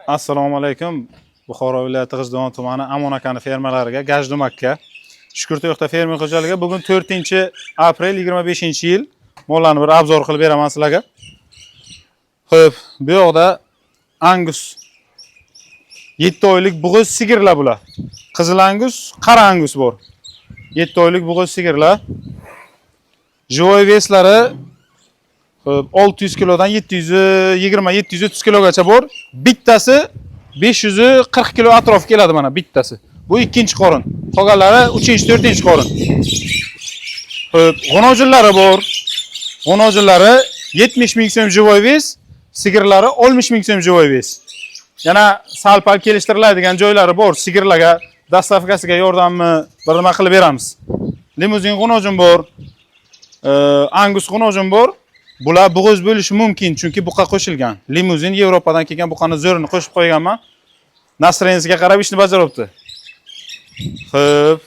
Assalomu alaykum. Buxoro viloyati G'ijduvon tumani Amon akani fermalariga, Gajdumakka, Shukurto'yxda fermer xo'jaligi bugun 4-aprel 25-yil mollarni bir obzor qilib beraman sizlarga. Xo'p, bu yoqda Angus 7 oylik bug'uz sigirlar bular. Qizil Angus, qora Angus bor. 7 oylik bug'uz sigirlar. Joy veslari 600 kilodan 720-730 kilogacha bor. Bittasi 540 kilo atrof keladi mana bittasi. Bu ikkinchi qorin. Qolganlari 3-4 qorin. Xo'p, g'onojillari bor. G'onojillari 70 ming so'm joy ves, sigirlari 60 ming so'm joy ves. Yana sal-pal kelishtiriladigan joylari bor. Sigirlarga dastavkasiga yordamni bir nima qilib beramiz. Limuzin g'onojin bor. Angus g'onojin bor. Bular bug'uz bo'lishi mumkin, chunki buqa qo'shilgan. Limuzin Yevropadan kelgan buqani zo'rini qo'shib qo'yganman. Nasreniyasiga qarab ishni bajaribdi. Xo'p.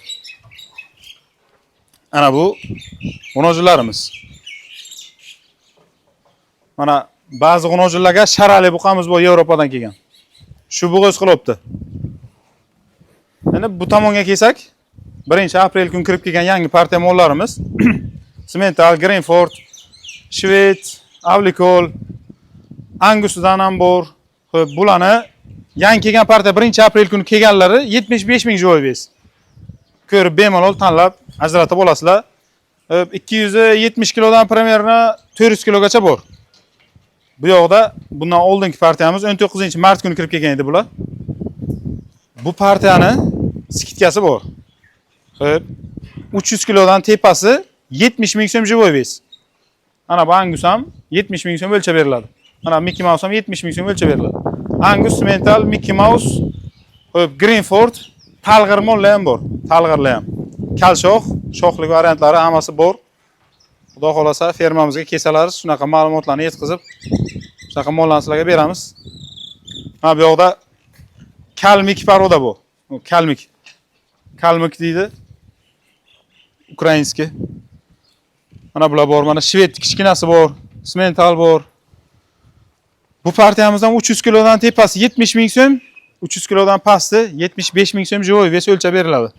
Ana bu g'onojillarimiz. Mana ba'zi g'onojillarga sharali buqamiz bor Yevropadan kelgan. Shu bug'uz qilibdi. Endi bu tomonga kelsak, 1-aprel kun kirib kelgan yangi partiya mollarimiz Simmental, Greenford, Shved, Avlikol, Angusdan ham bor. Xo'p, bularni yangi kelgan partiya 1-aprel kuni kelganlari 75 ming joy ves. Ko'rib bemalol tanlab ajratib olasizlar. 270 kilodan primerni 400 kilogacha bor. Bu yoqda bundan oldingi partiyamiz 19-mart kuni kirib kelgan edi bular. Bu partiyani skitkasi bor. Xo'p, 300 kilodan tepasi 70 ming so'm joy ves. Ana bu Angus ham 70 ming so'm o'lchab beriladi. Mana Mickey Mouse ham 70 ming so'm o'lchab beriladi. Angus, Simmental, Mickey Mouse, xo'p, Greenford, talg'ir mollar ham bor. Talg'irlar ham. Kalshox, shoxlik variantlari hammasi bor. Xudo xolasa fermamizga kelsalar, shunaqa ma'lumotlarni yetkazib, shunaqa mollarni sizlarga beramiz. Ha, bu yoqda Kalmik paroda bu. Kalmik. Kalmik deydi. Ukrainskiy. Mana bular bor, mana Shved kichkinasi bor, Simmental bor. Bu partiyamizdan 300 kilodan tepasi 70 ming so'm, 300 kilodan pasti 75 ming so'm joy ves o'lchab beriladi.